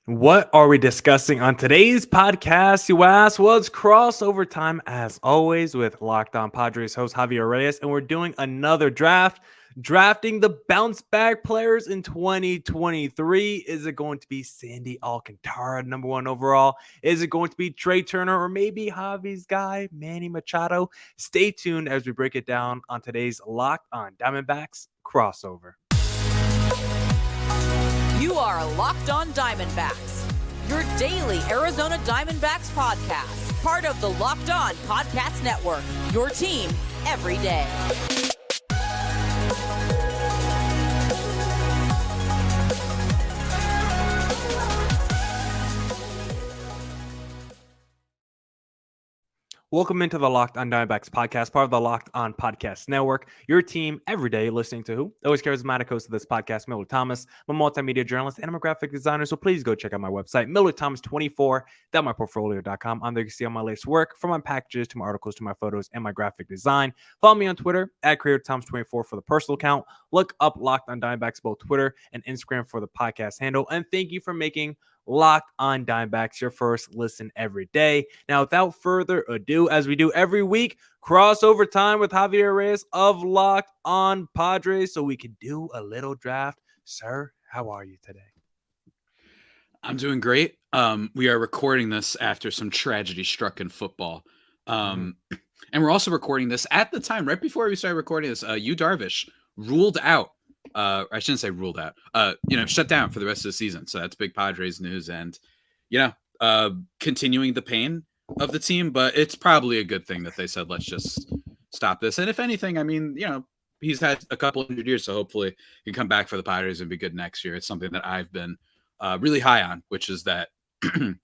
What are we discussing on today's podcast, you ask? Well, it's crossover time as always with Locked On Padres host Javier Reyes, and we're doing another draft, drafting the bounce back players in 2023. Is it going to be Sandy Alcantara, number one overall? Is it going to be Trey Turner or maybe Javi's guy, Manny Machado? Stay tuned as we break it down on today's Locked On Diamondbacks crossover. You are Locked On Diamondbacks, your daily Arizona Diamondbacks podcast, part of the Locked On Podcast Network, your team every day. Welcome into the Locked On Diamondbacks podcast, part of the Locked On Podcast Network. Your team every day listening to who? Always charismatic host of this podcast, Miller Thomas. I'm a multimedia journalist and I'm a graphic designer, so please go check out my website, MillerThomas24.myportfolio.com. On there you can see all my latest work, from my packages to my articles to my photos and my graphic design. Follow me on Twitter at CreatorThomas24 for the personal account. Look up Locked On Diamondbacks, both Twitter and Instagram for the podcast handle. And thank you for making Locked On Diamondbacks your first listen every day. Now, without further ado, as we do every week, crossover time with Javier Reyes of Locked On Padres, so we can do a little draft. Sir, how are you today? I'm doing great. We are recording this after some tragedy struck in football. And we're also recording this at the time, right before we started recording this, Yu Darvish ruled out. I shouldn't say ruled out, shut down for the rest of the season. So that's big Padres news and, continuing the pain of the team. But it's probably a good thing that they said, let's just stop this. And if anything, I mean, he's had a couple hundred years, so hopefully he can come back for the Padres and be good next year. It's something that I've been really high on, which is that, I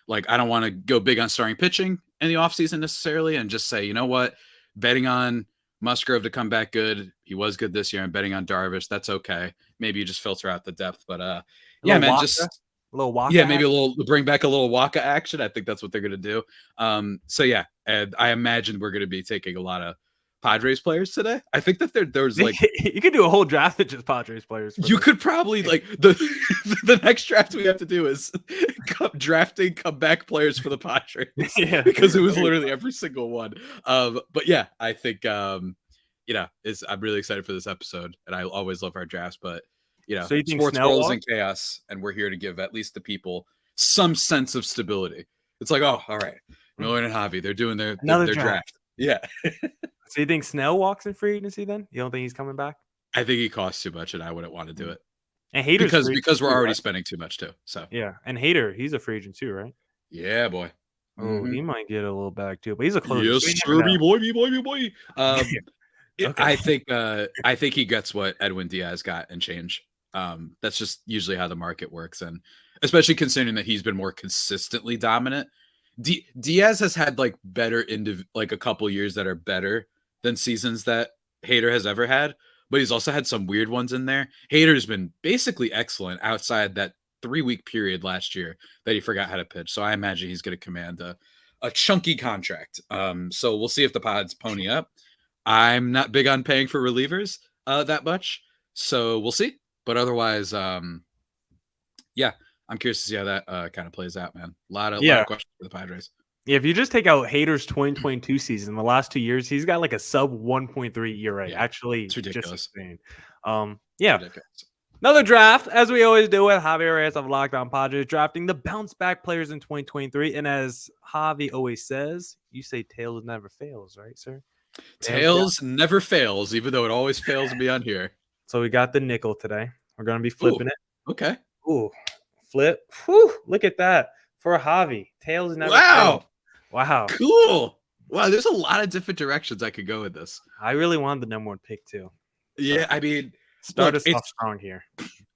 don't want to go big on starting pitching in the offseason necessarily and just say, you know what, betting on Musgrove to come back good. He was good this year. I'm betting on Darvish. That's okay. Maybe you just filter out the depth, but yeah, man, Waka, just a little Waka. Yeah, maybe bring back a little Waka action. I think that's what they're gonna do. So yeah, and I imagine we're gonna be taking a lot of Padres players today. I think that there's like you could do a whole draft of just Padres players. You could probably the next draft we have to do is drafting comeback players for the Padres. Yeah, because it was literally every single one. But yeah, I think I'm really excited for this episode, and I always love our drafts. But so you think sports Snell world is in chaos, and we're here to give at least the people some sense of stability. It's like, oh, all right, Miller and Javi, they're doing their draft. Yeah. So you think Snell walks in free agency then? You don't think he's coming back? I think he costs too much, and I wouldn't want to do it. And Hader's because we're already spending too much too. So yeah, and Hader, he's a free agent too, right? Yeah, boy. Oh, he might get a little back too, but he's a closer. Yes, sir, boy. Okay. I think he gets what Edwin Diaz got and change. That's just usually how the market works, and especially considering that he's been more consistently dominant. Diaz has had better a couple years that are better than seasons that Hader has ever had, but he's also had some weird ones in there. Hader's been basically excellent outside that 3-week period last year that he forgot how to pitch. So I imagine he's going to command a chunky contract. So we'll see if the Pods pony up. I'm not big on paying for relievers that much, so we'll see. But otherwise, yeah, I'm curious to see how that kind of plays out, man. A lot of questions for the Padres. Yeah, if you just take out Hader's 2022 season, the last 2 years, he's got like a sub 1.3 ERA. Yeah, actually, it's ridiculous. Just insane. Yeah. Ridiculous. Another draft, as we always do with Javier Reyes of Locked On Padres, drafting the bounce back players in 2023. And as Javi always says, you say tails never fails, right, sir? Tails never fails, even though it always fails me on here. So we got the nickel today. We're going to be flipping it. Okay. Ooh, flip. Whew, look at that. For Javi, tails never fails. Wow. Cool. Wow, there's a lot of different directions I could go with this. I really wanted the number one pick, too. Yeah, I mean, start us off strong here.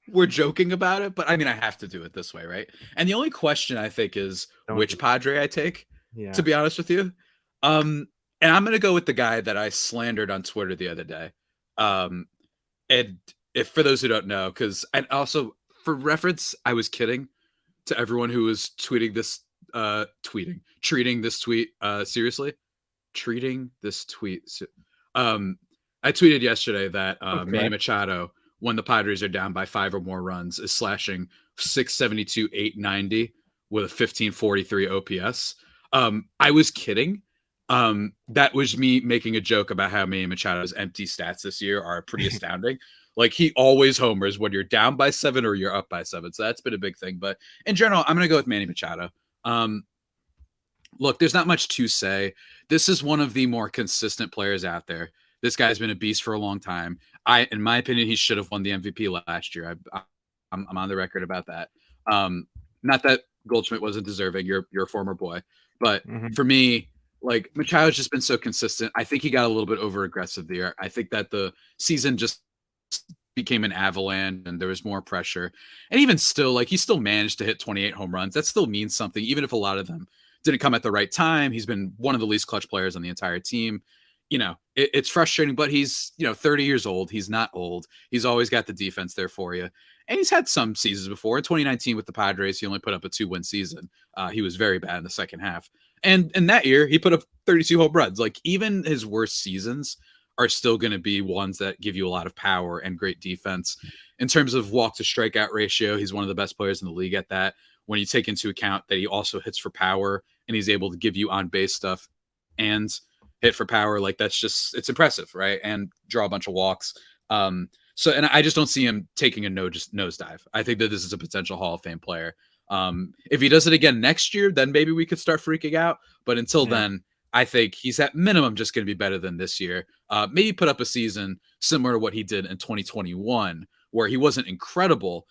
We're joking about it, but I mean, I have to do it this way, right? And the only question I think is which Padre I take, to be honest with you. And I'm going to go with the guy that I slandered on Twitter the other day. And if for those who don't know, and also for reference, I was kidding to everyone who was treating this tweet seriously. Treating this tweet. I tweeted yesterday that Manny Machado, when the Padres are down by 5 or more runs, is slashing 672, 890 with a 1543 OPS. I was kidding. That was me making a joke about how Manny Machado's empty stats this year are pretty astounding. Like, he always homers when you're down by 7 or you're up by 7. So that's been a big thing. But in general, I'm going to go with Manny Machado. Look, there's not much to say. This is one of the more consistent players out there. This guy's been a beast for a long time. In my opinion, he should have won the MVP last year. I'm on the record about that. Not that Goldschmidt wasn't deserving. You're a former boy. But for me, like, Machado's just been so consistent. I think he got a little bit over aggressive there. I think that the season just became an avalanche and there was more pressure. And even still, like, he still managed to hit 28 home runs. That still means something, even if a lot of them didn't come at the right time. He's been one of the least clutch players on the entire team. You know, it's frustrating, but he's, 30 years old. He's not old. He's always got the defense there for you. And he's had some seasons before. In 2019 with the Padres, he only put up a 2-win season. He was very bad in the second half. And in that year, he put up 32 home runs. Like, even his worst seasons are still going to be ones that give you a lot of power and great defense. In terms of walk to strikeout ratio, he's one of the best players in the league at that. When you take into account that he also hits for power and he's able to give you on base stuff and hit for power, like, that's just, it's impressive, right? And draw a bunch of walks. And I just don't see him taking a nosedive. I think that this is a potential Hall of Fame player. If he does it again next year, then maybe we could start freaking out. But until then, I think he's at minimum just going to be better than this year. Maybe put up a season similar to what he did in 2021, where he wasn't incredible.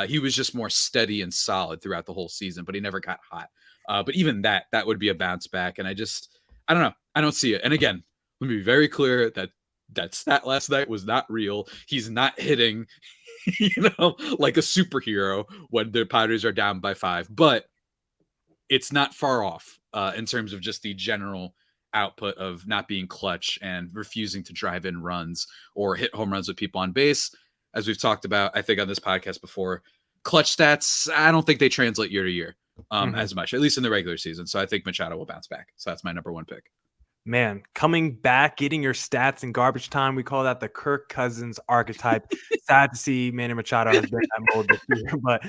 He was just more steady and solid throughout the whole season, but he never got hot. But even that would be a bounce back. And I don't know. I don't see it. And again, let me be very clear that stat last night was not real. He's not hitting, like a superhero when the Padres are down by 5, but it's not far off in terms of just the general output of not being clutch and refusing to drive in runs or hit home runs with people on base. As we've talked about, I think on this podcast before, clutch stats, I don't think they translate year to year as much, at least in the regular season. So I think Machado will bounce back. So that's my number 1 pick. Man, coming back, getting your stats in garbage time. We call that the Kirk Cousins archetype. Sad to see Manny Machado has been in that mode this year, but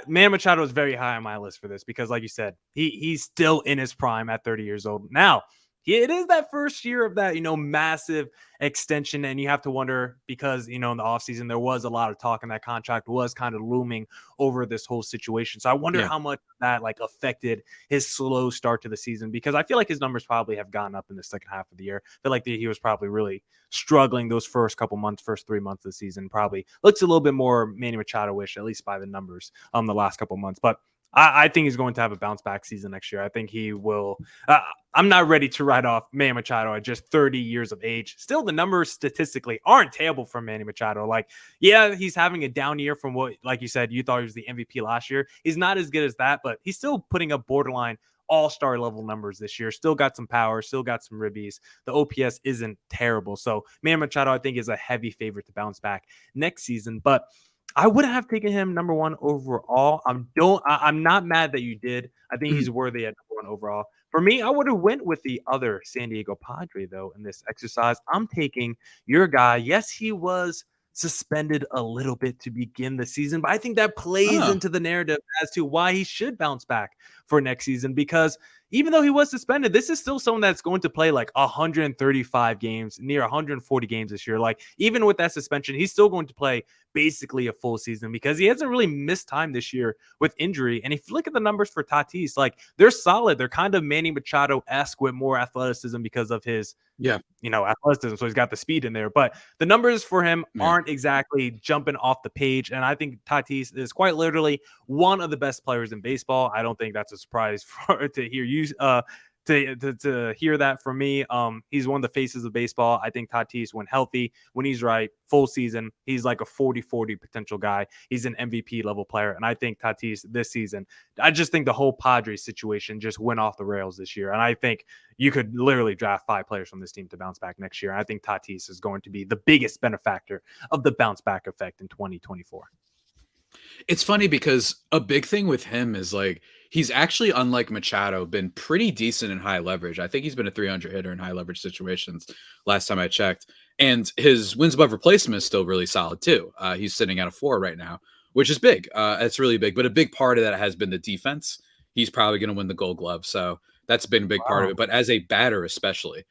Manny Machado is very high on my list for this because, like you said, he's still in his prime at 30 years old. Now, it is that first year of that, massive extension. And you have to wonder because, in the offseason, there was a lot of talk and that contract was kind of looming over this whole situation. So I wonder how much that affected his slow start to the season, because I feel like his numbers probably have gone up in the second half of the year. I feel like he was probably really struggling those first 3 months of the season. Probably looks a little bit more Manny Machado-ish, at least by the numbers the last couple months. But I think he's going to have a bounce back season next year. I think he will. I'm not ready to write off Manny Machado at just 30 years of age. Still, the numbers statistically aren't terrible for Manny Machado. He's having a down year from what, like you said, you thought he was the MVP last year. He's not as good as that, but he's still putting up borderline all-star level numbers this year. Still got some power, still got some ribbies. The OPS isn't terrible. So Manny Machado, I think, is a heavy favorite to bounce back next season. But I wouldn't have taken him number 1 overall. I'm not mad that you did. I think he's worthy at number 1 overall. For me, I would have went with the other San Diego Padre, though, in this exercise. I'm taking your guy. Yes, he was suspended a little bit to begin the season, but I think that plays into the narrative as to why he should bounce back for next season, because even though he was suspended, this is still someone that's going to play 135 games, near 140 games this year. Even with that suspension, he's still going to play basically a full season because he hasn't really missed time this year with injury. And if you look at the numbers for Tatis, they're solid. They're kind of Manny Machado-esque with more athleticism because of his athleticism. So he's got the speed in there, but the numbers for him aren't exactly jumping off the page. And I think Tatis is quite literally one of the best players in baseball. I don't think that's a surprise to hear you to hear that from me. He's one of the faces of baseball. I think Tatis, when healthy, when he's right, full season, he's like a 40-40 potential guy. He's an MVP level player. And I think Tatis this season, I just think the whole Padres situation just went off the rails this year. And I think you could literally draft 5 players from this team to bounce back next year. And I think Tatis is going to be the biggest benefactor of the bounce back effect in 2024. It's funny because a big thing with him is he's actually, unlike Machado, been pretty decent in high leverage. I think he's been a 300 hitter in high leverage situations last time I checked. And his wins above replacement is still really solid too. He's sitting at a 4 right now, which is big. It's really big, but a big part of that has been the defense. He's probably going to win the Gold Glove, so that's been a big part of it. But as a batter, especially,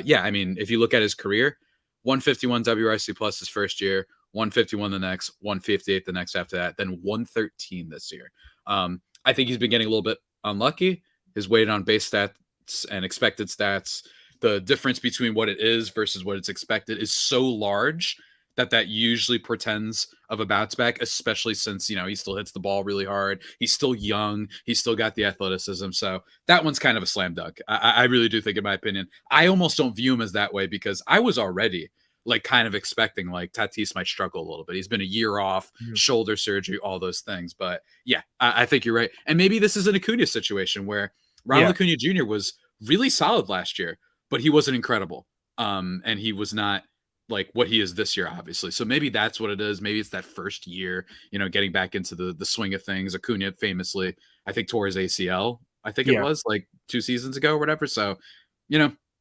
yeah, I mean, if you look at his career, 151 WRC plus his first year, 151 the next, 158 the next after that, then 113 this year. I think he's been getting a little bit unlucky. His weighted on base stats and expected stats, the difference between what it is versus what it's expected is so large that usually portends of a bounce back, especially since, he still hits the ball really hard. He's still young. He's still got the athleticism. So that one's kind of a slam dunk. I really do think, in my opinion, I almost don't view him as that way because I was already kind of expecting Tatis might struggle a little bit. He's been a year off, shoulder surgery, all those things. But yeah, I think you're right. And maybe this is an Acuna situation where Ronald Acuna Jr. was really solid last year, but he wasn't incredible. And he was not what he is this year, obviously. So maybe that's what it is. Maybe it's that first year, getting back into the swing of things. Acuna famously, I think, tore his ACL. I think it was 2 seasons ago or whatever. So,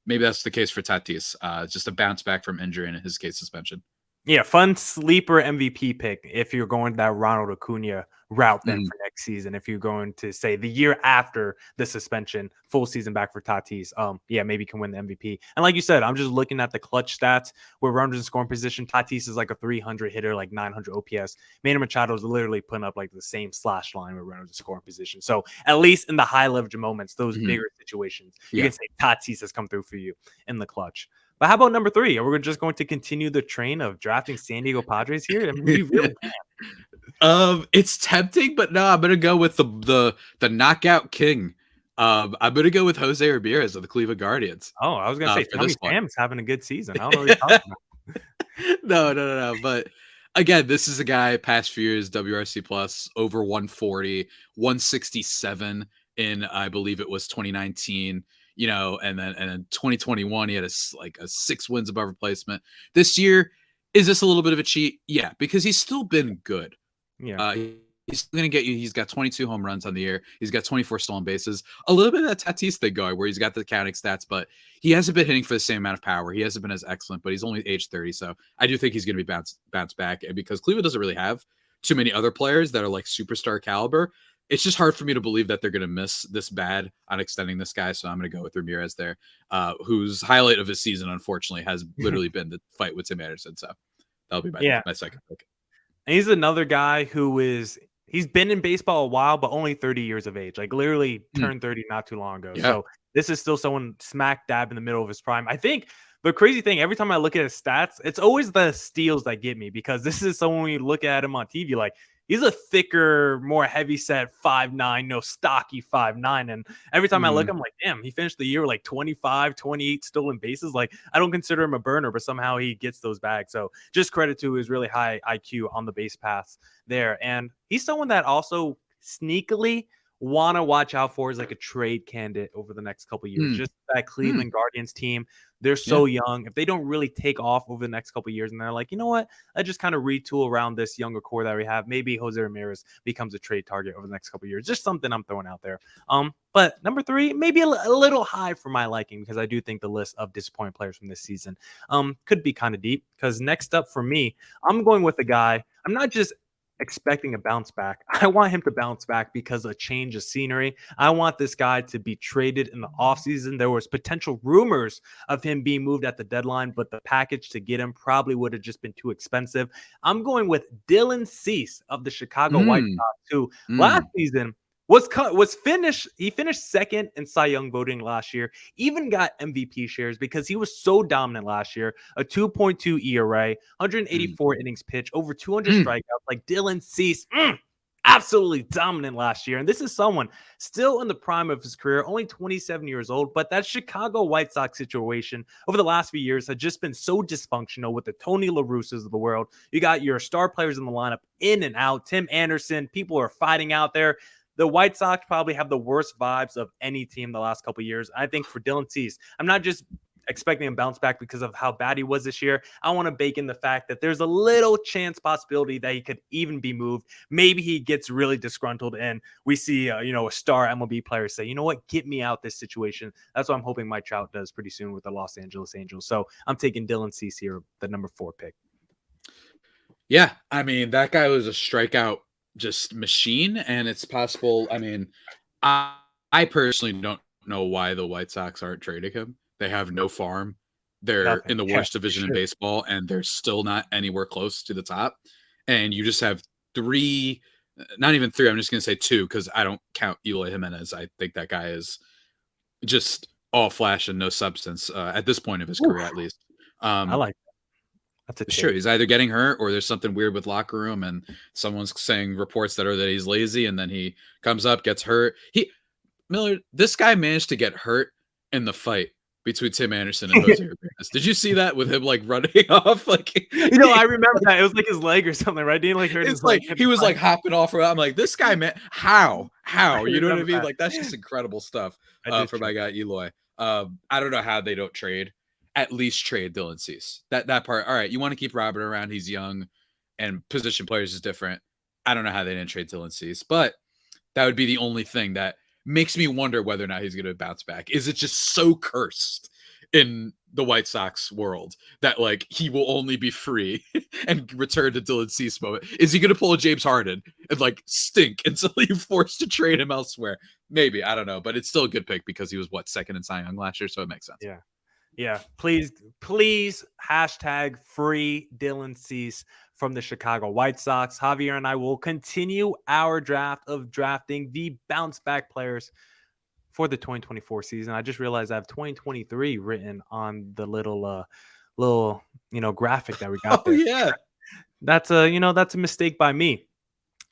maybe that's the case for Tatis. Just a bounce back from injury and in his case suspension. Yeah, fun sleeper MVP pick if you're going that Ronald Acuna route then for next season. If you're going to say the year after the suspension, full season back for Tatis, maybe can win the MVP. And like you said, I'm just looking at the clutch stats where runners in scoring position. Tatis is like a 300 hitter, 900 OPS. Manny Machado is literally putting up the same slash line with runners in scoring position. So at least in the high leverage moments, those bigger situations, you can say Tatis has come through for you in the clutch. But how about number 3? Are we just going to continue the train of drafting San Diego Padres here? I mean, we really can. It's tempting, but no, I'm gonna go with the knockout king. I'm gonna go with Jose Ramirez of the Cleveland Guardians. Oh, I was gonna say Tommy Pham's having a good season. I don't know what you're talking No. about. But again, this is a guy past few years, WRC plus over 140, 167 in, I believe it was 2019. And then 2021, he had a 6 wins above replacement. This year, is this a little bit of a cheat? Yeah, because he's still been good. Yeah. He's going to get you. He's got 22 home runs on the year. He's got 24 stolen bases. A little bit of that Tatis thing going where he's got the counting stats, but he hasn't been hitting for the same amount of power. He hasn't been as excellent, but he's only age 30. So I do think he's going to be bounce back. And because Cleveland doesn't really have too many other players that are superstar caliber, it's just hard for me to believe that they're going to miss this bad on extending this guy. So I'm going to go with Ramirez there, whose highlight of his season, unfortunately, has literally been the fight with Tim Anderson. So that'll be my second pick. And he's another guy he's been in baseball a while, but only 30 years of age. Literally turned 30 not too long ago. Yeah. So this is still someone smack dab in the middle of his prime. I think the crazy thing, every time I look at his stats, it's always the steals that get me because this is someone when you look at him on TV, he's a thicker, more heavy-set 5'9", stocky 5'9". And every time I look, I'm like, damn, he finished the year with 25, 28 stolen bases. I don't consider him a burner, but somehow he gets those bags. So just credit to his really high IQ on the base paths there. And he's someone that also sneakily want to watch out for as a trade candidate over the next couple of years. Just that Cleveland Guardians team, they're so young. If they don't really take off over the next couple of years and they're like, you know what, I just kind of retool around this younger core that we have, maybe Jose Ramirez becomes a trade target over the next couple of years. Just something I'm throwing out there. But number 3, maybe a little high for my liking because I do think the list of disappointing players from this season could be kind of deep. Because next up for me, I'm going with a guy. I'm not just expecting a bounce back. I want him to bounce back because of a change of scenery. I want this guy to be traded in the offseason. There was potential rumors of him being moved at the deadline, but the package to get him probably would have just been too expensive. I'm going with Dylan Cease of the Chicago White Sox, who last season he finished second in Cy Young voting last year, even got MVP shares because he was so dominant last year. A 2.2 ERA, 184 innings pitched, over 200 strikeouts. Dylan Cease, absolutely dominant last year. And this is someone still in the prime of his career, only 27 years old, but that Chicago White Sox situation over the last few years had just been so dysfunctional with the Tony La Russas of the world. You got your star players in the lineup in and out. Tim Anderson, people are fighting out there. The White Sox probably have the worst vibes of any team the last couple of years. I think for Dylan Cease, I'm not just expecting him to bounce back because of how bad he was this year. I want to bake in the fact that there's a little possibility that he could even be moved. Maybe he gets really disgruntled and we see, a star MLB player say, you know what, get me out this situation. That's what I'm hoping Mike Trout does pretty soon with the Los Angeles Angels. So I'm taking Dylan Cease here, the number 4 pick. Yeah, I mean, that guy was a strikeout just machine, and it's possible. I mean, I personally don't know why the White Sox aren't trading him. They have no farm. They're Nothing. in the Yeah, worst division in sure. baseball, and they're still not anywhere close to the top. And you just have three, not even three. I'm just going to say two because I don't count Eloy Jimenez. I think that guy is just all flash and no substance at this point of his career, Oof, at least. I like that. That's a Sure, take. he's either getting hurt or there's something weird with locker room, and someone's saying reports that he's lazy, and then he comes up, gets hurt. Miller, this guy managed to get hurt in the fight between Tim Anderson and Jose Ramirez. Did you see that with him like running off? Like I remember that. It was like his leg or something, right? Didn't like hurt his it's like leg. he was like hopping off. I'm like, this guy, man, how? I You know what I remember mean? that. Like that's just incredible stuff I for my guy Eloy. I don't know how they don't trade. At least trade Dylan Cease. That part. All right, you want to keep Robert around. He's young, and position players is different. I don't know how they didn't trade Dylan Cease, but that would be the only thing that makes me wonder whether or not he's going to bounce back. Is it just so cursed in the White Sox world that like he will only be free and return to Dylan Cease moment? Is he going to pull a James Harden and like stink until you're forced to trade him elsewhere? Maybe, I don't know, but it's still a good pick because he was second in Cy Young last year, so it makes sense. Yeah. Yeah, please hashtag free Dylan Cease from the Chicago White Sox. Javier and I will continue our draft of drafting the bounce back players for the 2024 season. I just realized I have 2023 written on the little graphic that we got there. Yeah. That's a mistake by me.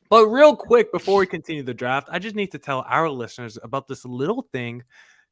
But real quick, before we continue the draft, I just need to tell our listeners about this little thing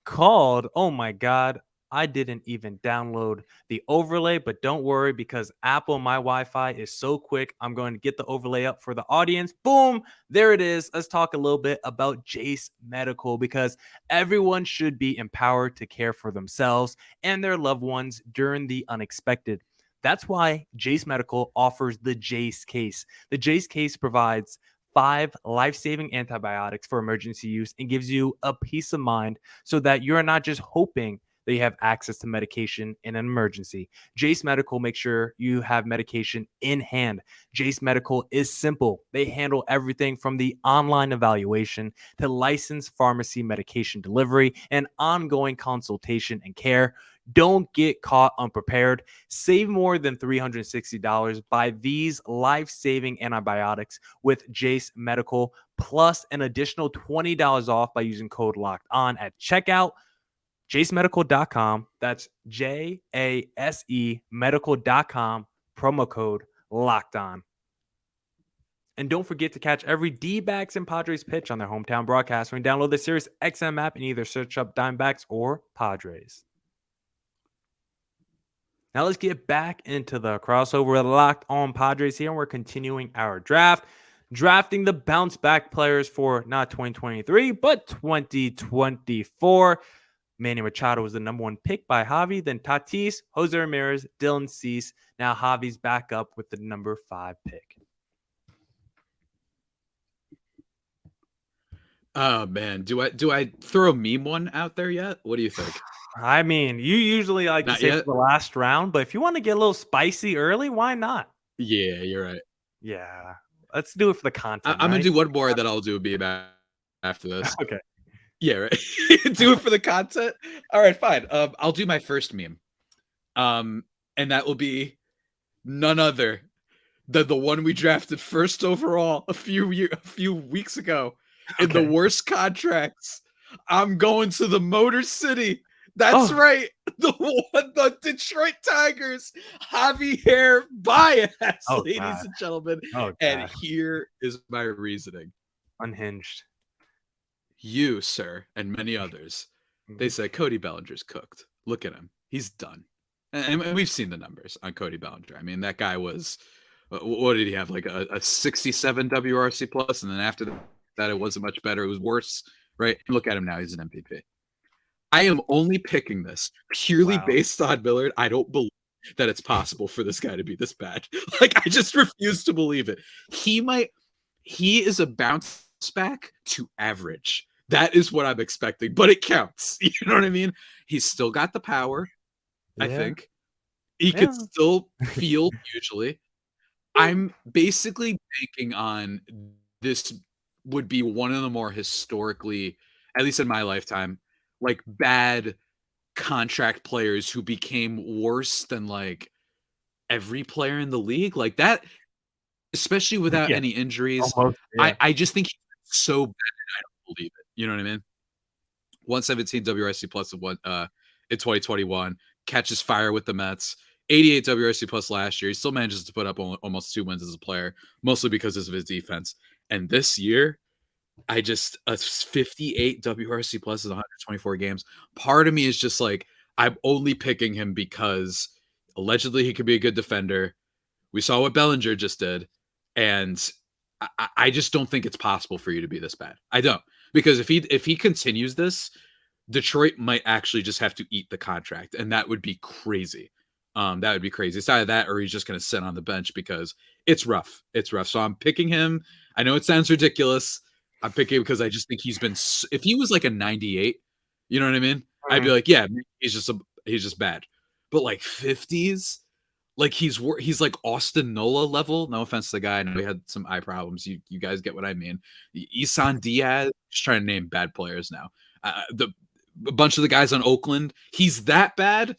called, oh my God, I didn't even download the overlay, but don't worry because Apple, my Wi-Fi is so quick. I'm going to get the overlay up for the audience. Boom, there it is. Let's talk a little bit about Jace Medical because everyone should be empowered to care for themselves and their loved ones during the unexpected. That's why Jace Medical offers the Jace case. The Jace case provides 5 life-saving antibiotics for emergency use and gives you a peace of mind so that you're not just hoping that you have access to medication in an emergency. Jace Medical makes sure you have medication in hand. Jace Medical is simple. They handle everything from the online evaluation to licensed pharmacy medication delivery and ongoing consultation and care. Don't get caught unprepared. Save more than $360 by these life-saving antibiotics with Jace Medical, plus an additional $20 off by using code LOCKEDON at checkout. JaceMedical.com. That's JASE medical.com. Promo code locked on. And don't forget to catch every D-backs and Padres pitch on their hometown broadcast when you download the Sirius XM app and either search up Diamondbacks or Padres. Now let's get back into the crossover with Locked On Padres here, and we're continuing our draft. Drafting the bounce back players for not 2023, but 2024. Manny Machado was the number 1 pick by Javi, then Tatis, Jose Ramirez, Dylan Cease. Now Javi's back up with the number 5 pick. Oh man, do I throw a meme one out there yet? What do you think? I mean, you usually like to Not say yet? for the last round, but if you want to get a little spicy early, why not? Yeah, you're right. Yeah, let's do it for the content. I'm right? gonna do one more that I'll do a meme after this. Okay. Yeah, right. Do it for the content. All right, fine. I'll do my first meme. And that will be none other than the one we drafted first overall a few weeks ago in the worst contracts. I'm going to the Motor City. That's right. The Detroit Tigers. Javier Baez, ladies and gentlemen. And here is my reasoning. Unhinged. You, sir, and many others, they said Cody Bellinger's cooked. Look at him. He's done. And we've seen the numbers on Cody Bellinger. I mean, that guy was, what did he have? Like a 67 WRC plus, and then after that, it wasn't much better. It was worse, right? Look at him now. He's an MVP. I am only picking this purely based on Millard. I don't believe that it's possible for this guy to be this bad. Like, I just refuse to believe it. He is a bounce back to average. That is what I'm expecting, but it counts. You know what I mean? He's still got the power. I think he can still field usually. I'm basically banking on this would be one of the more historically, at least in my lifetime, like bad contract players who became worse than like every player in the league. Like that, especially without Yeah, any injuries. almost. Yeah. I just think he's so bad. I don't believe it. You know what I mean? 117 WRC plus of what in 2021, catches fire with the Mets. 88 WRC plus last year. He still manages to put up almost 2 wins as a player, mostly because of his defense. And this year, a 58 WRC plus is 124 games. Part of me is just like, I'm only picking him because allegedly he could be a good defender. We saw what Bellinger just did. And I just don't think it's possible for you to be this bad. I don't. Because if he continues this, Detroit might actually just have to eat the contract, and that would be crazy. That would be crazy. It's either that or he's just going to sit on the bench because it's rough. It's rough. So I'm picking him. I know it sounds ridiculous. I'm picking him because I just think he's been. If he was like a 98, you know what I mean? I'd be like, yeah, he's just bad. But like 50s, like he's like Austin Nola level. No offense to the guy. I know he had some eye problems. You guys get what I mean. Isan Diaz. Just trying to name bad players now. A bunch of the guys on Oakland. He's that bad.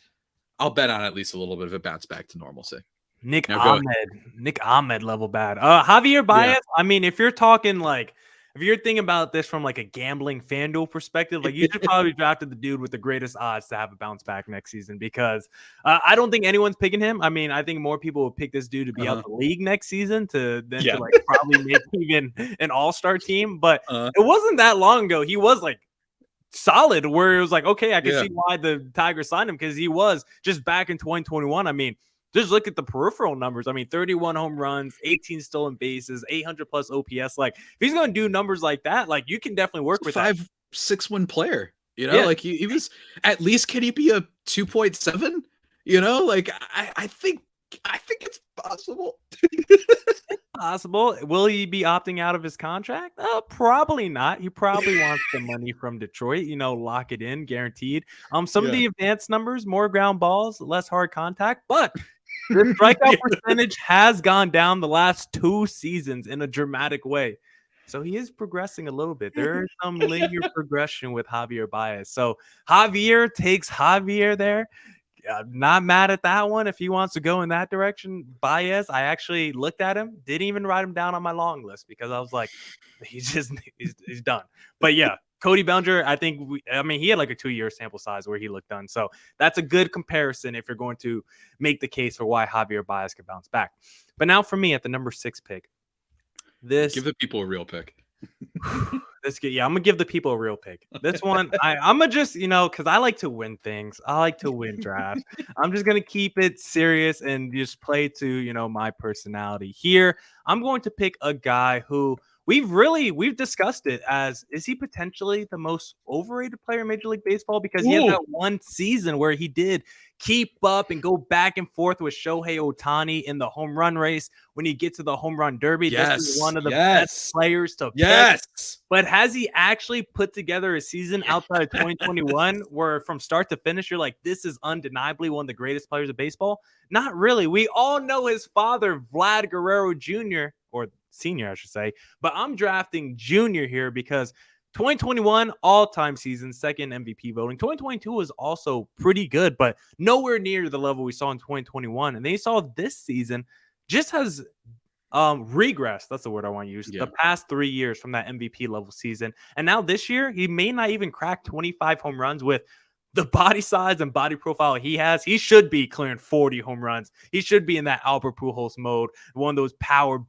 I'll bet on at least a little bit of a bounce back to normalcy. Nick Ahmed level bad. Javier Baez. Yeah. I mean, if you're thinking about this from like a gambling FanDuel perspective, like you should probably drafted the dude with the greatest odds to have a bounce back next season because I don't think anyone's picking him. I mean, I think more people will pick this dude to be out the league next season to like probably make even an all-star team. But it wasn't that long ago. He was like solid where it was like, okay, I can see why the Tigers signed him because he was just back in 2021. I mean, just look at the peripheral numbers. I mean, 31 home runs, 18 stolen bases, 800 plus OPS. Like, if he's going to do numbers like that, like you can definitely work with 5-6 win player. You know, like he was at least. Can he be a 2.7? You know, like I think it's possible. Possible. Will he be opting out of his contract? Probably not. He probably wants the money from Detroit, lock it in, guaranteed. Some of the advanced numbers, more ground balls, less hard contact, but the strikeout percentage has gone down the last 2 seasons in a dramatic way. So he is progressing a little bit. There is some linear progression with Javier Baez. So Javier takes Javier there. Not mad at that one if he wants to go in that direction. Baez, I actually looked at him, didn't even write him down on my long list because I was like, he's done. But yeah, Cody Bellinger, I think he had like a 2-year sample size where he looked done. So that's a good comparison if you're going to make the case for why Javier Baez could bounce back. But now for me at the number 6 pick, give the people a real pick. I'm gonna give the people a real pick. This one, I'm gonna just, because I like to win things. I like to win drafts. I'm just gonna keep it serious and just play to, my personality here. I'm going to pick a guy who we've discussed it as, is he potentially the most overrated player in Major League Baseball? Because he had that one season where he did keep up and go back and forth with Shohei Ohtani in the home run race. When you get to the home run derby, this is one of the best players to pick. But has he actually put together a season outside of 2021 where from start to finish, you're like, this is undeniably one of the greatest players of baseball? Not really. We all know his father, Vlad Guerrero Jr., or senior, I should say. But I'm drafting junior here because 2021 all-time season, second MVP voting. 2022 was also pretty good, but nowhere near the level we saw in 2021. And they saw this season just has regressed. That's the word I want to use. The past 3 years from that MVP level season. And now this year, he may not even crack 25 home runs with the body size and body profile he has. He should be clearing 40 home runs. He should be in that Albert Pujols mode, one of those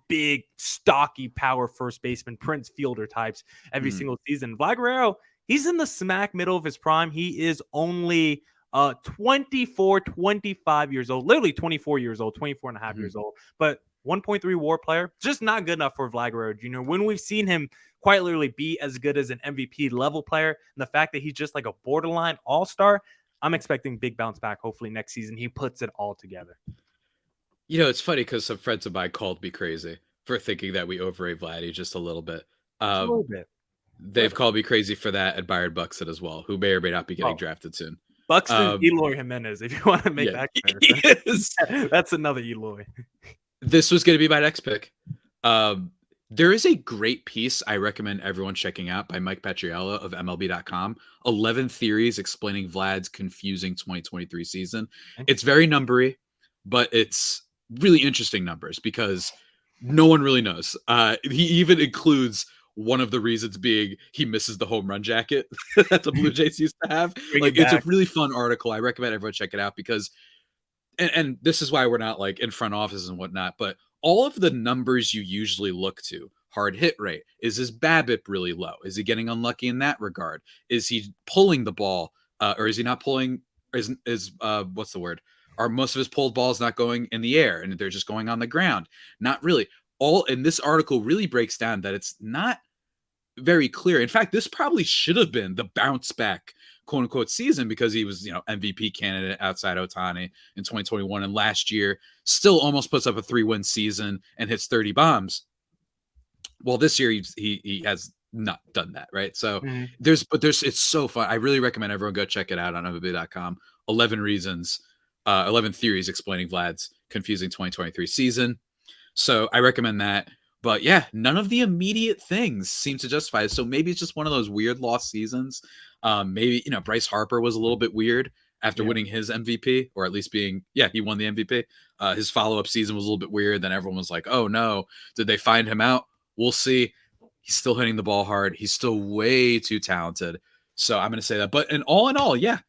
big, stocky power first baseman, Prince Fielder types every single season. Vlad Guerrero, he's in the smack middle of his prime. He is only 24, 25 years old, literally 24 years old, 24 and a half years old. But 1.3 WAR player, just not good enough for Vlad Guerrero Jr. When we've seen him quite literally be as good as an MVP level player, and the fact that he's just like a borderline all-star, I'm expecting big bounce back. Hopefully next season he puts it all together. It's funny because some friends of mine called me crazy for thinking that we overrate Vladdy just a little bit. A little bit. They've called me crazy for that at Byron Buxton as well, who may or may not be getting drafted soon. Buxton, Eloy Jimenez, if you want to make that comparison. That's another Eloy. This was going to be my next pick. There is a great piece I recommend everyone checking out by Mike Petriello of MLB.com. 11 theories explaining Vlad's confusing 2023 season. It's very numbery, but it's really interesting numbers because no one really knows. He even includes one of the reasons being he misses the home run jacket that the Blue Jays used to have. Bring Like, it it's a back. really fun article. I recommend everyone check it out because and this is why we're not like in front offices and whatnot, but all of the numbers you usually look to, hard hit rate, is his BABIP really low? Is he getting unlucky in that regard? Is he pulling the ball, or is he not pulling? Is what's the word? Are most of his pulled balls not going in the air and they're just going on the ground? Not really. All in this article really breaks down that it's not very clear. In fact, this probably should have been the bounce back quote unquote season because he was, MVP candidate outside Ohtani in 2021. And last year still almost puts up a 3-win season and hits 30 bombs. Well, this year he has not done that. Right. So it's so fun. I really recommend everyone go check it out on MLB.com. 11 theories explaining Vlad's confusing 2023 season. So I recommend that. But yeah, none of the immediate things seem to justify it. So maybe it's just one of those weird lost seasons. Maybe, Bryce Harper was a little bit weird after winning his MVP, or at least he won the MVP. His follow-up season was a little bit weird. Then everyone was like, oh no, did they find him out? We'll see. He's still hitting the ball hard. He's still way too talented. So I'm going to say that. But in all, yeah,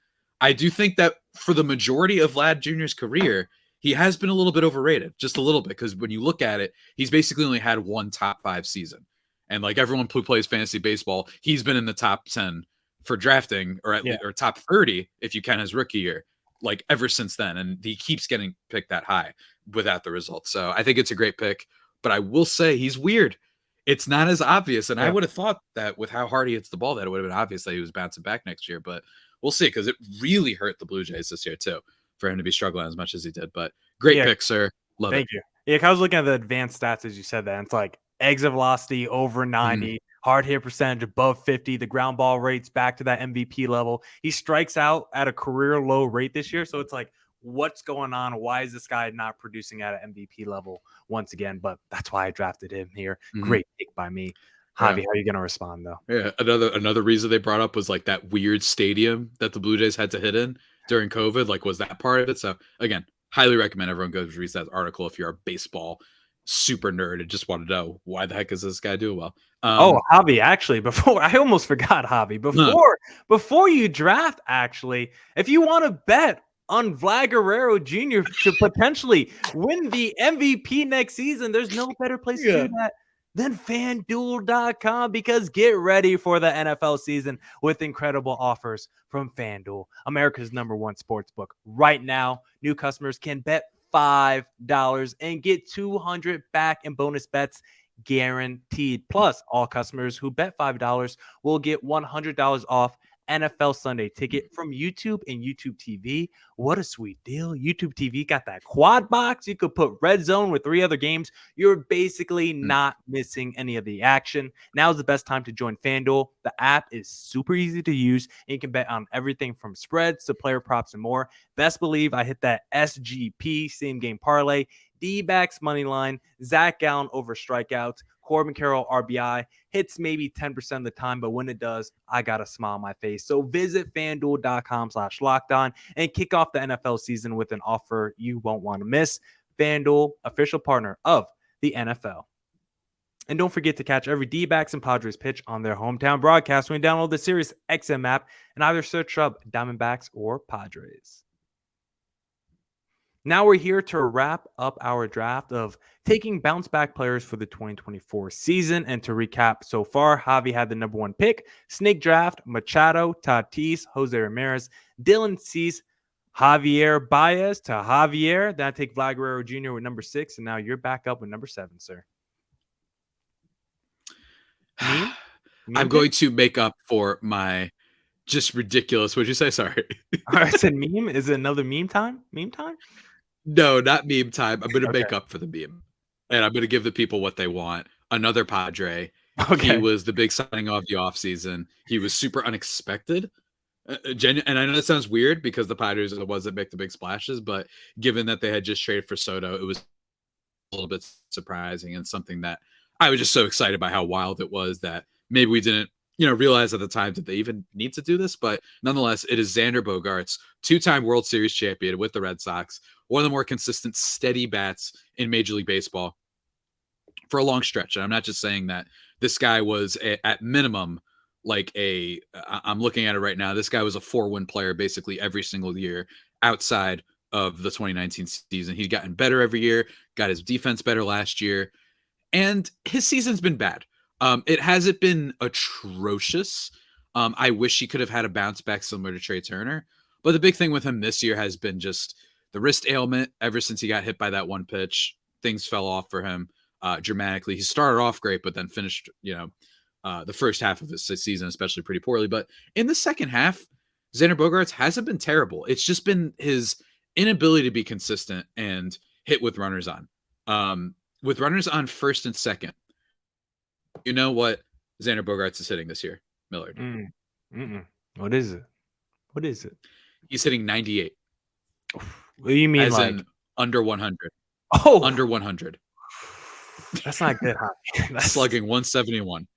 I do think that for the majority of Vlad Jr.'s career, he has been a little bit overrated, just a little bit, because when you look at it, he's basically only had one top 5 season. And like everyone who plays fantasy baseball, he's been in the top 10 for drafting, or at least, or top 30 if you count his rookie year, like ever since then. And he keeps getting picked that high without the results. So I think it's a great pick, but I will say he's weird. It's not as obvious. And I would have thought that with how hard he hits the ball, that it would have been obvious that he was bouncing back next year, but we'll see, because it really hurt the Blue Jays this year too, for him to be struggling as much as he did. But great pick, sir. Love it. Thank you. Yeah, I was looking at the advanced stats as you said that. And it's like exit velocity over 90, hard hit percentage above 50, the ground ball rates back to that MVP level. He strikes out at a career low rate this year. So it's like, what's going on? Why is this guy not producing at an MVP level once again? But that's why I drafted him here. Great pick by me. Javi, how are you going to respond though? Yeah, another reason they brought up was like that weird stadium that the Blue Jays had to hit in during COVID. Like, was that part of it? So again, highly recommend everyone goes read that article if you're a baseball super nerd and just want to know why the heck is this guy doing well. Javi, actually, I almost forgot Javi. Before you draft, actually, if you want to bet on Vlad Guerrero Jr. to potentially win the MVP next season, there's no better place to do that than FanDuel.com, because get ready for the NFL season with incredible offers from FanDuel, America's #1 sportsbook. Right now, new customers can bet $5 and get $200 back in bonus bets guaranteed. Plus, all customers who bet $5 will get $100 off NFL Sunday ticket from YouTube and YouTube TV. What a sweet deal. YouTube TV got that quad box. You could put Red Zone with 3 other games. You're basically not missing any of the action. Now is the best time to join FanDuel. The app is super easy to use, and you can bet on everything from spreads to player props and more. Best believe I hit that SGP, same game parlay, D-backs money line, Zach Gallen over strikeouts, Corbin Carroll RBI, hits maybe 10% of the time, but when it does, I got a smile on my face. So visit FanDuel.com/lockedon and kick off the NFL season with an offer you won't want to miss. FanDuel, official partner of the NFL. And don't forget to catch every D-backs and Padres pitch on their hometown broadcast when you download the Sirius XM app and either search up Diamondbacks or Padres. Now we're here to wrap up our draft of taking bounce back players for the 2024 season. And to recap so far, Javi had the #1 pick, snake draft, Machado, Tatis, Jose Ramirez, Dylan Cease, Javier Baez to Javier. Then I take Vlad Guerrero Jr. with #6. And now you're back up with #7, sir. I'm going to make up for my just ridiculous. What'd you say? Sorry. I said meme. Is it another meme time? Meme time? No, not meme time. I'm going to make up for the meme. And I'm going to give the people what they want. Another Padre. He was the big signing off the offseason. He was super unexpected. And I know that sounds weird because the Padres are the ones that make the big splashes, but given that they had just traded for Soto, it was a little bit surprising and something that I was just so excited by how wild it was that maybe we didn't, realize at the time that they even need to do this. But nonetheless, it is Xander Bogaerts, 2-time World Series champion with the Red Sox, one of the more consistent, steady bats in Major League Baseball for a long stretch. And I'm not just saying that. This guy was at minimum I'm looking at it right now. This guy was a 4-win player basically every single year outside of the 2019 season. He's gotten better every year, got his defense better last year, and his season's been bad. It hasn't been atrocious. I wish he could have had a bounce back similar to Trey Turner. But the big thing with him this year has been just the wrist ailment. Ever since he got hit by that one pitch, things fell off for him dramatically. He started off great, but then finished, the first half of this season, especially pretty poorly. But in the second half, Xander Bogaerts hasn't been terrible. It's just been his inability to be consistent and hit with runners on. With runners on first and second, you know what Xander Bogaerts is hitting this year, Millard? What is it? What is it? He's hitting 98. What do you mean, as in under 100? Oh, under 100. That's not good, huh? That's slugging 171.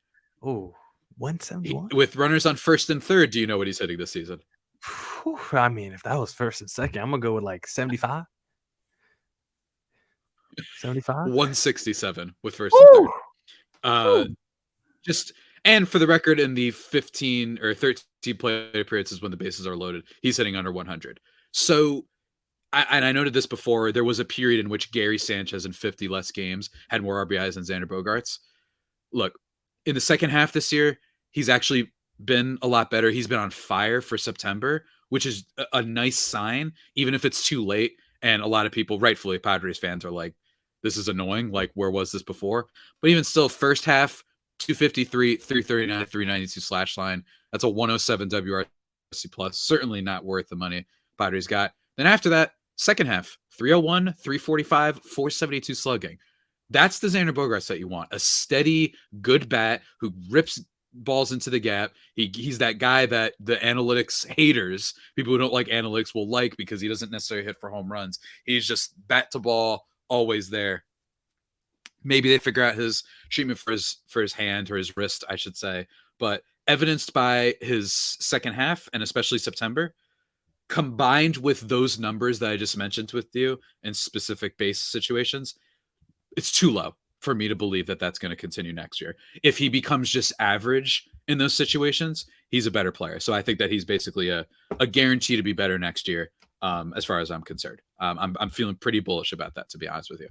Oh, 171? With runners on first and third, do you know what he's hitting this season? I mean, if that was first and second, I'm going to go with like 75. 75? 167 with first and third. And for the record, in the 15 or 13 play periods is when the bases are loaded, he's hitting under 100. So, I noted this before, there was a period in which Gary Sanchez in 50 less games had more RBIs than Xander Bogaerts. Look, in the second half this year, he's actually been a lot better. He's been on fire for September, which is a nice sign, even if it's too late. And a lot of people, rightfully, Padres fans are like, this is annoying. Like, where was this before? But even still, first half, 253, 339, 392 slash line. That's a 107 WRC plus. Certainly not worth the money Padres got. Then after that, second half, 301, 345, 472 slugging. That's the Xander Bogaerts that you want. A steady, good bat who rips balls into the gap. He's that guy that the analytics haters, people who don't like analytics, will like because he doesn't necessarily hit for home runs. He's just bat to ball, always there. Maybe they figure out his treatment for his hand or his wrist, I should say. But evidenced by his second half and especially September, combined with those numbers that I just mentioned with you in specific base situations, it's too low for me to believe that that's going to continue next year. If he becomes just average in those situations, he's a better player. So I think that he's basically a guarantee to be better next year, as far as I'm concerned. I'm feeling pretty bullish about that, to be honest with you.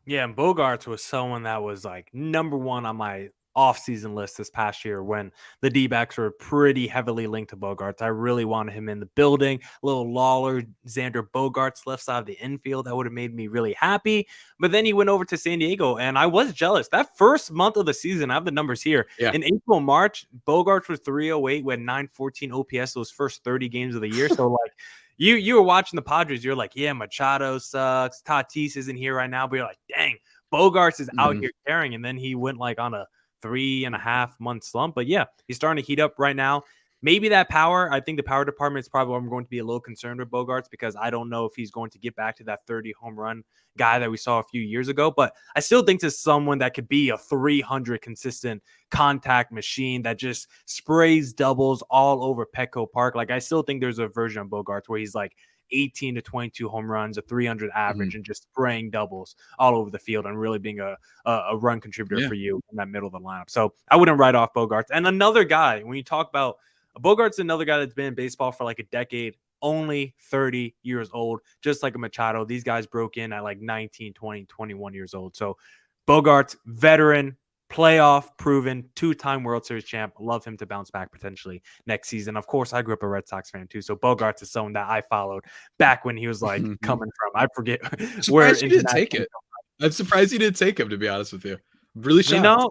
Yeah, and Bogaerts was someone that was like number one on my off-season list this past year when the D-backs were pretty heavily linked to Bogaerts. I really wanted him in the building. A little Lawler, Xander Bogaerts left side of the infield. That would have made me really happy. But then he went over to San Diego, and I was jealous. That first month of the season, I have the numbers here. Yeah. In April, March, Bogaerts was 308 with 914 OPS those first 30 games of the year. So, like, you were watching the Padres. You're like, yeah, Machado sucks. Tatis isn't here right now. But you're like, dang, Bogaerts is out here carrying. And then he went like on a 3.5 month slump. But yeah, he's starting to heat up right now. Maybe that power, I think the power department is probably where I'm going to be a little concerned with Bogaerts, because I don't know if he's going to get back to that 30 home run guy that we saw a few years ago. But I still think this is someone that could be a 300 consistent contact machine that just sprays doubles all over Petco Park. Like, I still think there's a version of Bogaerts where he's like 18 to 22 home runs, a 300 average, and just spraying doubles all over the field and really being a run contributor for you in that middle of the lineup. So I wouldn't write off Bogaerts. And another guy, when you talk about Bogaerts, another guy that's been in baseball for like a decade, only 30 years old, just like a Machado. These guys broke in at like 19, 20, 21 years old. So Bogaerts, veteran, playoff proven, 2-time World Series champ. Love him to bounce back potentially next season. Of course, I grew up a Red Sox fan too, so Bogaerts is someone that I followed back when he was like coming from, I forget where you didn't take it. I'm surprised you didn't take him, to be honest with you. I'm really shocked. You know,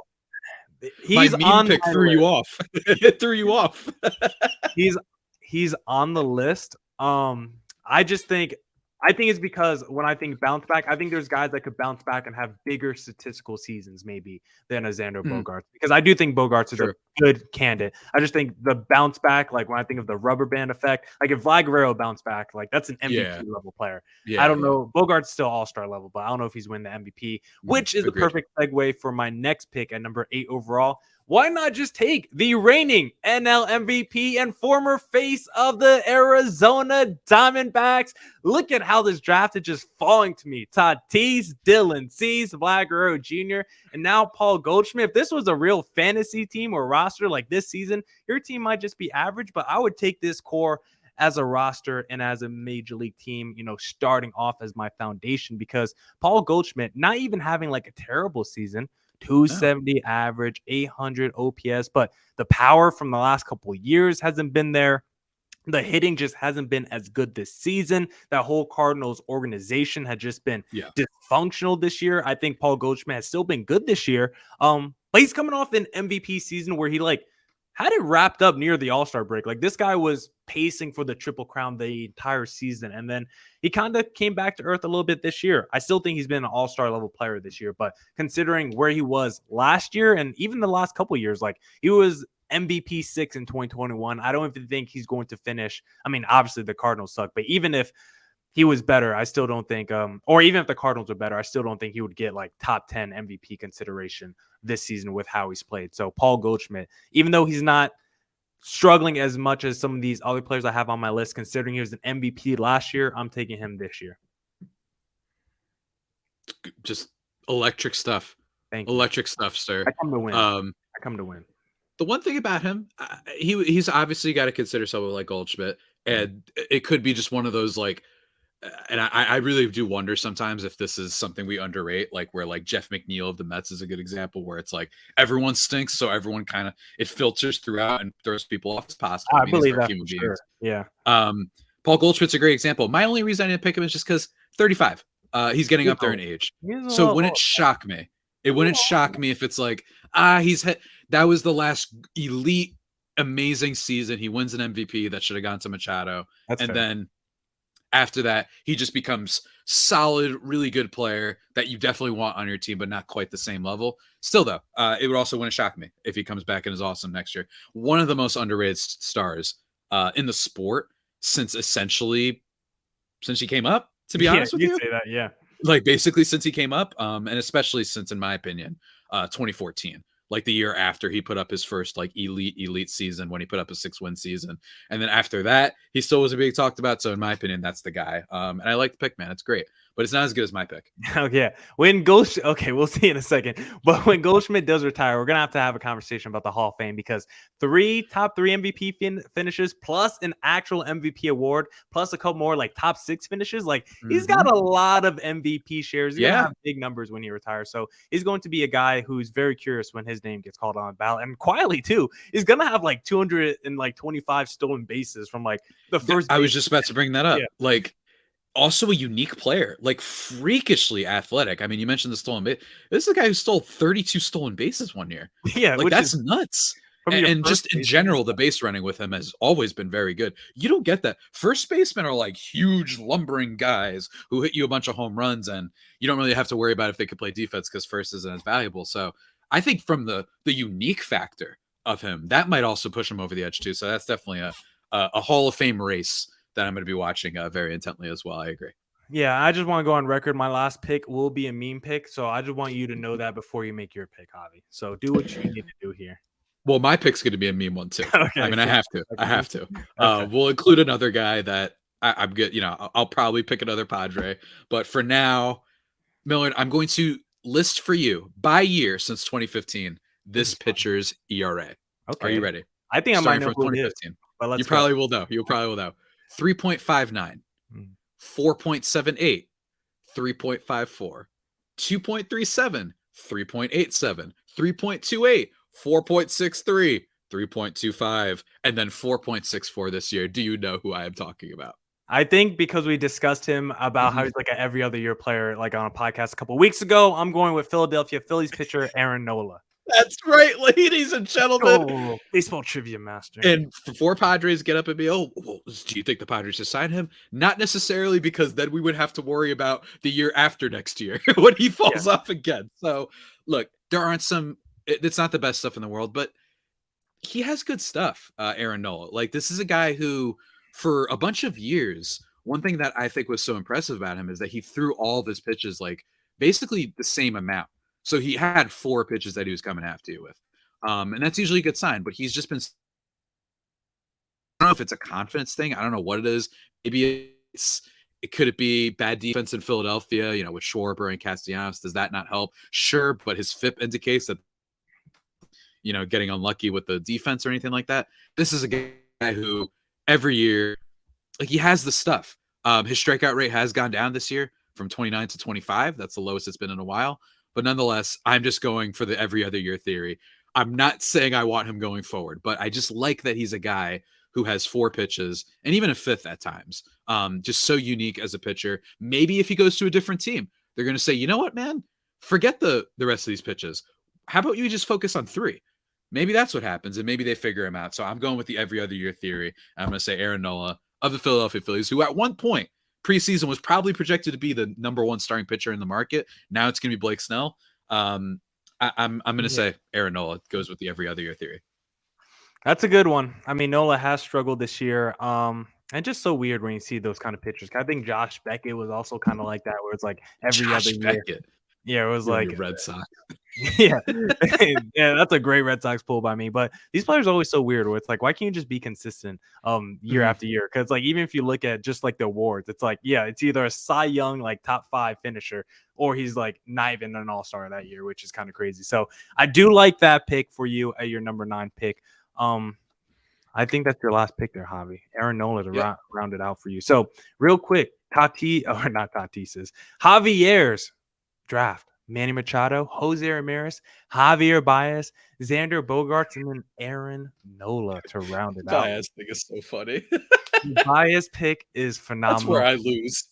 he's my on pick threw you off. It threw you off. He's on the list. I I think it's because when I think bounce back, I think there's guys that could bounce back and have bigger statistical seasons maybe than a Xander Bogaerts, because I do think Bogaerts is a good candidate. I just think the bounce back, like when I think of the rubber band effect, like if Vlad Guerrero bounced back, like that's an MVP level player. I don't know. Bogaerts still all-star level, but I don't know if he's winning the MVP, which is the perfect segue for my next pick at number 8 overall. Why not just take the reigning NL MVP and former face of the Arizona Diamondbacks? Look at how this draft is just falling to me. Tatis, Dylan Cease, Vlad Guerrero Jr., and now Paul Goldschmidt. If this was a real fantasy team or roster like this season, your team might just be average, but I would take this core as a roster and as a major league team, starting off as my foundation, because Paul Goldschmidt, not even having like a terrible season, 270 average, 800 OPS, but the power from the last couple of years hasn't been there. The hitting just hasn't been as good this season. That whole Cardinals organization had just been dysfunctional this year. I think Paul Goldschmidt has still been good this year. But he's coming off an MVP season where he had it wrapped up near the All-Star break. Like, this guy was pacing for the Triple Crown the entire season, and then he kind of came back to earth a little bit this year. I still think he's been an All-Star level player this year, but considering where he was last year and even the last couple of years, like he was MVP 6 in 2021. I don't even think he's going to finish. I mean, obviously the Cardinals suck, but even if he was better, I still don't think, or even if the Cardinals are better, I still don't think he would get like top 10 MVP consideration this season with how he's played. So Paul Goldschmidt, even though he's not struggling as much as some of these other players I have on my list, considering he was an MVP last year, I'm taking him this year. Just electric stuff. Thank you. Electric stuff, sir. I come to win. I come to win. The one thing about him, he's obviously got to consider someone like Goldschmidt, and it could be just one of those like, and I really do wonder sometimes if this is something we underrate, like where like Jeff McNeil of the Mets is a good example, where it's like everyone stinks, so everyone kind of it filters throughout and throws people off as possible. I believe that for sure. Yeah. Paul Goldschmidt's a great example. My only reason I didn't pick him is just because 35. He's getting up there in age, so it wouldn't shock me. It wouldn't shock me if it's like that was the last elite, amazing season. He wins an MVP that should have gone to Machado, then after that, he just becomes solid, really good player that you definitely want on your team, but not quite the same level. Still, though, it would also wouldn't shock me if he comes back and is awesome next year. One of the most underrated stars in the sport since he came up, to be honest with you. Say that, yeah. Like basically since he came up, and especially since, in my opinion, 2014. Like the year after he put up his first like elite season, when he put up a 6-win season. And then after that, he still wasn't being talked about. So in my opinion, that's the guy. And I like the pick, man. It's great, but it's not as good as my pick. Oh yeah. We'll see in a second. But when Goldschmidt does retire, we're going to have a conversation about the Hall of Fame, because top three MVP finishes plus an actual MVP award, plus a couple more like top 6 finishes. Like he's got a lot of MVP shares. He's gonna have big numbers when he retires. So he's going to be a guy who's very curious when his name gets called on the ballot, and quietly too, he's gonna have like 225 stolen bases from like the first. I was just about to bring that up. Yeah. Like, also a unique player, like freakishly athletic. I mean, you mentioned the stolen base. This is a guy who stole 32 stolen bases one year. Yeah, like that's nuts. And just in general, the base running with him has always been very good. You don't get that. First basemen are like huge lumbering guys who hit you a bunch of home runs, and you don't really have to worry about if they could play defense because first isn't as valuable. So I think from the unique factor of him, that might also push him over the edge too. So that's definitely a Hall of Fame race that I'm going to be watching very intently as well. I agree. Yeah, I just want to go on record. My last pick will be a meme pick, so I just want you to know that before you make your pick, Javi. So do what you need to do here. Well, my pick's going to be a meme one too. Okay, I mean, I have to. Okay. I have to. Okay. We'll include another guy that I'm good. I'll probably pick another Padre, but for now, Millard, I'm going to list for you by year since 2015 this pitcher's ERA. Okay, are you ready? I think I might know who 2015. It is, but you probably will know. 3.59, 4.78, 3.54, 2.37, 3.87, 3.28, 4.63, 3.25, and then 4.64 this year. Do you know who I am talking about? I think because we discussed him about how he's like an every other year player, like on a podcast a couple of weeks ago, I'm going with Philadelphia Phillies pitcher Aaron Nola. That's right, ladies and gentlemen. Oh, baseball trivia master. And before Padres get up and be, oh, well, do you think the Padres should sign him? Not necessarily, because then we would have to worry about the year after next year when he falls off again. So, look, there aren't it's not the best stuff in the world, but he has good stuff, Aaron Nola. Like, this is a guy who, for a bunch of years, one thing that I think was so impressive about him is that he threw all of his pitches, like, basically the same amount. So he had 4 pitches that he was coming after you with. And that's usually a good sign, but he's just been, I don't know if it's a confidence thing. I don't know what it is. Maybe could it be bad defense in Philadelphia, with Schwarber and Castellanos? Does that not help? Sure, but his FIP indicates that, getting unlucky with the defense or anything like that. This is a guy who every year, like, he has the stuff. His strikeout rate has gone down this year from 29 to 25. That's the lowest it's been in a while. But nonetheless, I'm just going for the every other year theory. I'm not saying I want him going forward, but I just like that he's a guy who has 4 pitches and even a 5th at times. Just so unique as a pitcher. Maybe if he goes to a different team, they're going to say, you know what, man? Forget the rest of these pitches. How about you just focus on 3? Maybe that's what happens, and maybe they figure him out. So I'm going with the every other year theory. I'm going to say Aaron Nola of the Philadelphia Phillies, who at one point preseason was probably projected to be the number 1 starting pitcher in the market. Now it's going to be Blake Snell. I'm going to say Aaron Nola goes with the every other year theory. That's a good one. I mean, Nola has struggled this year. And just so weird when you see those kind of pitchers. I think Josh Beckett was also kind of like that, where it's like every other year. Yeah, it was like Red Sox. Yeah. Yeah, that's a great Red Sox pull by me. But these players are always so weird, where it's like, why can't you just be consistent year after year? Because, like, even if you look at just like the awards, it's like, yeah, it's either a Cy Young, like, top 5 finisher, or he's like not even an all-star that year, which is kind of crazy. So I do like that pick for you at your number 9 pick. I think that's your last pick there, Javi. Aaron Nola to round it out for you. So real quick, Javier's draft: Manny Machado, Jose Ramirez, Javier Baez, Xander Bogaerts, and then Aaron Nola to round it out. Baez thing is so funny. Baez pick is phenomenal. That's where I lose.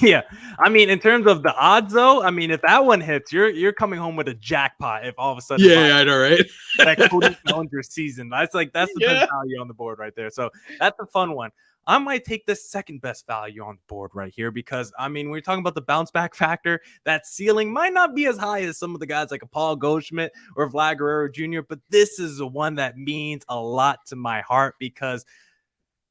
Yeah, I mean, in terms of the odds, though, I mean, if that one hits, you're coming home with a jackpot. If all of a sudden, I know, right? That Cody Bellinger season, that's the best value on the board right there. So that's a fun one. I might take the second best value on the board right here, because, I mean, when you're talking about the bounce back factor, that ceiling might not be as high as some of the guys like a Paul Goldschmidt or Vlad Guerrero Jr., but this is the one that means a lot to my heart, because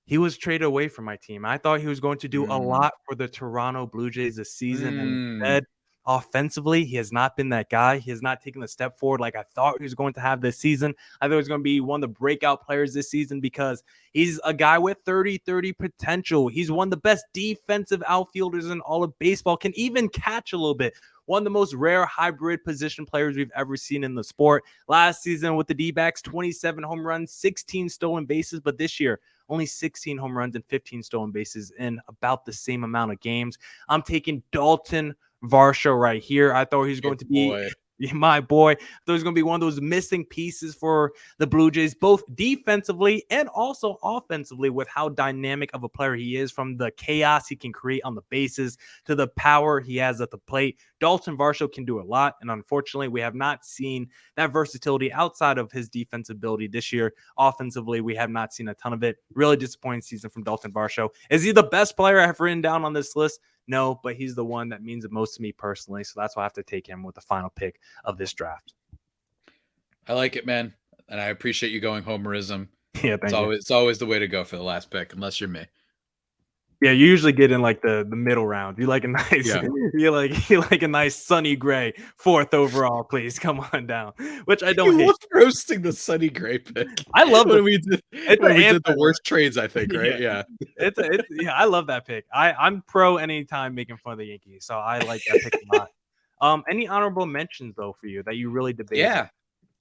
he was traded away from my team. I thought he was going to do a lot for the Toronto Blue Jays this season, and instead, offensively, he has not been that guy. He has not taken the step forward like I thought he was going to have this season. I thought he was going to be one of the breakout players this season, because he's a guy with 30-30 potential. He's one of the best defensive outfielders in all of baseball, can even catch a little bit. One of the most rare hybrid position players we've ever seen in the sport. Last season with the D-backs, 27 home runs, 16 stolen bases, but this year, only 16 home runs and 15 stolen bases in about the same amount of games. I'm taking Dalton Varsho right here. I thought he was going to be my boy. I thought he was going to be one of those missing pieces for the Blue Jays, both defensively and also offensively, with how dynamic of a player he is, from the chaos he can create on the bases to the power he has at the plate. Dalton Varsho can do a lot, and unfortunately, we have not seen that versatility outside of his defensive ability this year. Offensively, we have not seen a ton of it. Really disappointing season from Dalton Varsho. Is he the best player I have written down on this list? No, but he's the one that means the most to me personally, so that's why I have to take him with the final pick of this draft. I like it, man, and I appreciate you going homerism. Yeah, it's always the way to go for the last pick, unless you're me. Yeah, you usually get in like the middle round. You like a nice, you like a nice Sonny Gray 4th overall. Please come on down. Which I don't hate. Love roasting the Sonny Gray pick. I love when we did the worst trades. I think, right? Yeah. I love that pick. I'm pro anytime making fun of the Yankees, so I like that pick a lot. Any honorable mentions though for you that you really debate? Yeah.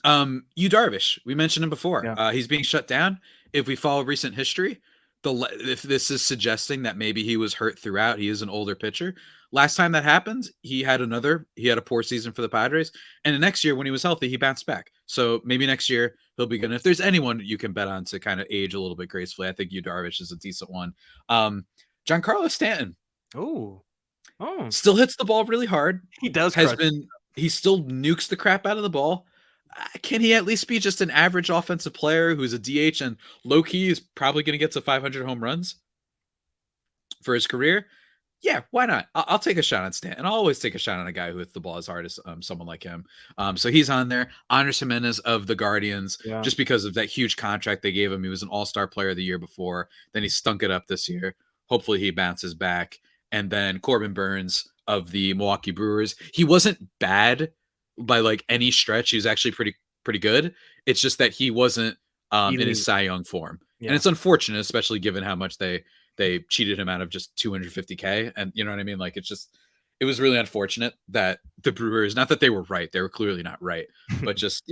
Yu Darvish. We mentioned him before. Yeah. He's being shut down. If we follow recent history, if this is suggesting that maybe he was hurt throughout, he is an older pitcher. Last time that happened, he had a poor season for the Padres, and the next year when he was healthy, he bounced back. So maybe next year he'll be good. And if there's anyone you can bet on to kind of age a little bit gracefully, I think Yu Darvish is a decent one. Giancarlo Stanton. Oh, still hits the ball really hard. He does. He still nukes the crap out of the ball. can he at least be just an average offensive player who's a DH and low key is probably going to get to 500 home runs for his career? Yeah, why not? I'll take a shot on Stanton. I'll always take a shot on a guy who hits the ball as hard as someone like him. So he's on there. Andres Jimenez of the Guardians, just because of that huge contract they gave him. He was an all-star player the year before. Then he stunk it up this year. Hopefully he bounces back. And then Corbin Burns of the Milwaukee Brewers. He wasn't bad by like any stretch. He was actually pretty good. It's just that he wasn't in his Cy Young form. And it's unfortunate, especially given how much they cheated him out of just $250K. And you know what I mean? Like, it was really unfortunate that the Brewers, not that they were right, they were clearly not right, but just,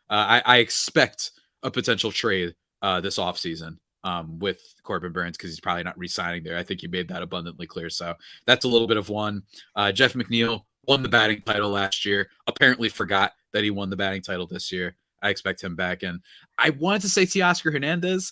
I expect a potential trade this offseason with Corbin Burns, because he's probably not re-signing there. I think he made that abundantly clear. So that's a little bit of one. Jeff McNeil won the batting title last year, apparently forgot that he won the batting title this year. I expect him back. And I wanted to say Teoscar Hernandez.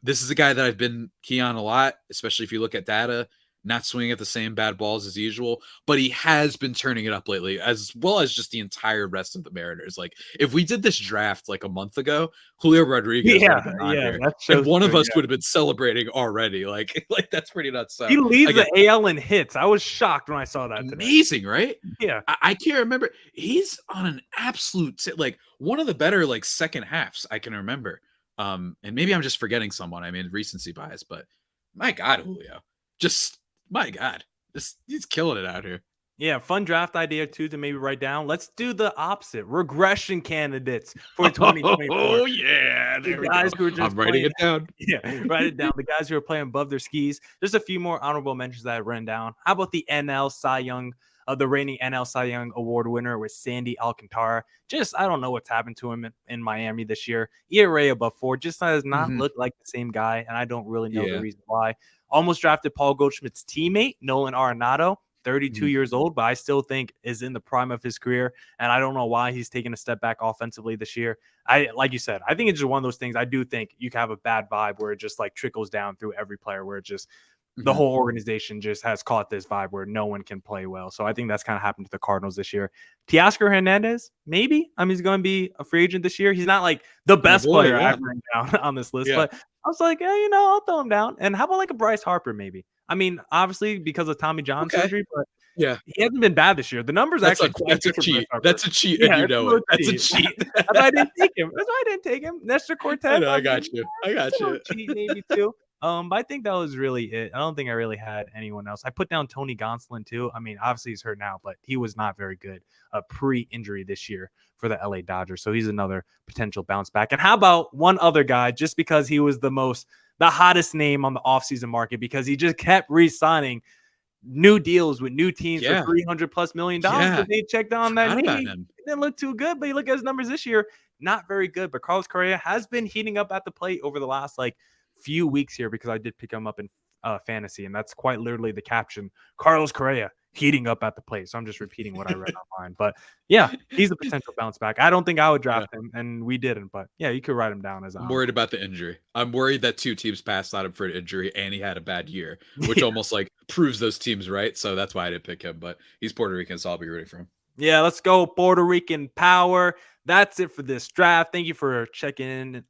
This is a guy that I've been key on a lot, especially if you look at data, not swinging at the same bad balls as usual, but he has been turning it up lately, as well as just the entire rest of the Mariners. Like, if we did this draft like a month ago, Julio Rodriguez would have been on here, and one of us would have been celebrating already. Like that's pretty nuts. So, he leads the AL in hits. I was shocked when I saw that. Amazing, right? Yeah. I can't remember. He's on an absolute, like, one of the better, like, second halves I can remember. And maybe I'm just forgetting someone. I mean, recency bias, but my God, Julio, my God, he's killing it out here. Yeah, fun draft idea too to maybe write down. Let's do the opposite. Regression candidates for 2024. Oh yeah, there we go. Who are just I'm writing it down. Yeah, write it down. The guys who are playing above their skis. Just a few more honorable mentions that I've written down. How about the NL Cy Young? The reigning NL Cy Young Award winner with Sandy Alcantara. I don't know what's happened to him in Miami this year. ERA above 4 just does not look like the same guy, and I don't really know the reason why. Almost drafted Paul Goldschmidt's teammate, Nolan Arenado, 32 years old, but I still think is in the prime of his career, and I don't know why he's taking a step back offensively this year. Like you said, I think it's just one of those things. I do think you can have a bad vibe where it just like trickles down through every player, where it just the whole organization just has caught this vibe where no one can play well. So I think that's kind of happened to the Cardinals this year. Teoscar Hernandez, maybe. I mean, he's going to be a free agent this year. He's not like the best player I've written down on this list, but I was like, I'll throw him down. And how about like a Bryce Harper, maybe? I mean, obviously because of Tommy John surgery, but he hasn't been bad this year. The numbers that's a cheat. That's a cheat, and you know it. That's a cheat. That's why I didn't take him. Nestor Cortez. I got you. Cheat maybe too. But I think that was really it. I don't think I really had anyone else. I put down Tony Gonsolin too. I mean, obviously he's hurt now, but he was not very good pre-injury this year for the LA Dodgers. So he's another potential bounce back. And how about one other guy, just because he was the hottest name on the offseason market, because he just kept re-signing new deals with new teams for $300+ million. Yeah. They checked on that name. It didn't look too good, but you look at his numbers this year, not very good. But Carlos Correa has been heating up at the plate over the last few weeks here, because I did pick him up in fantasy, and that's quite literally the caption: Carlos Correa heating up at the plate. So I'm just repeating what I read online. But yeah, he's a potential bounce back. I don't think I would draft him, and we didn't. But yeah, you could write him down as I'm worried about the injury. I'm worried that 2 teams passed on him for an injury, and he had a bad year, which almost proves those teams right. So that's why I didn't pick him. But he's Puerto Rican, so I'll be rooting for him. Yeah, let's go Puerto Rican power. That's it for this draft. Thank you for checking in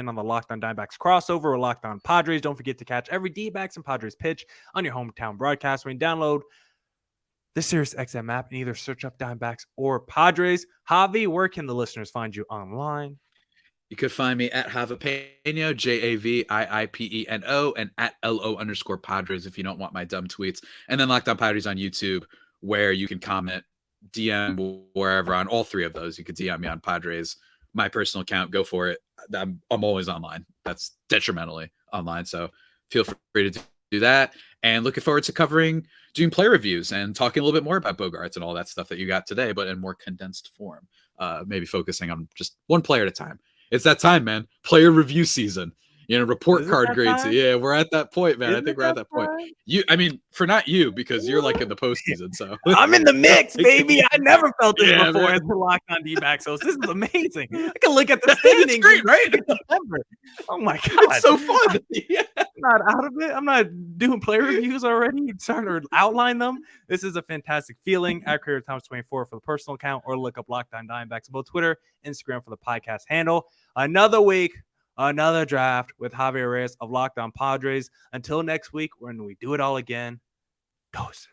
on the Locked On Diamondbacks crossover or Locked On Padres. Don't forget to catch every D-backs and Padres pitch on your hometown broadcast when you download the SiriusXM app and either search up Diamondbacks or Padres. Javi, where can the listeners find you online? You could find me at Javapeno, JAVIIPENO, and at LO_Padres if you don't want my dumb tweets. And then Locked On Padres on YouTube, where you can comment, DM, wherever on all 3 of those. You could DM me on Padres, my personal account. Go for it. I'm always online. That's detrimentally online. So feel free to do that. And looking forward to doing play reviews and talking a little bit more about Bogarts and all that stuff that you got today, but in more condensed form. Maybe focusing on just one player at a time. It's that time, man. Player review season. report Is it card that grades. time? Yeah, we're at that point, man. Is I think it we're at that that point. time? I mean, for not you, because you're like in the postseason. So I'm in the mix, baby. I never felt this Yeah, before man. as the Locked On D-backs host. This is amazing. I can look at the It's standings. great, and right? look at December. Oh my god, It's so fun. Yeah. I'm not out of it. I'm not doing play reviews already. Starting to outline them. This is a fantastic feeling. At Creator Times 24 for the personal account, or look up Locked On Diamondbacks on both Twitter, Instagram for the podcast handle. Another week, another draft with Javier Reyes of Locked On Padres. Until next week, when we do it all again, doses.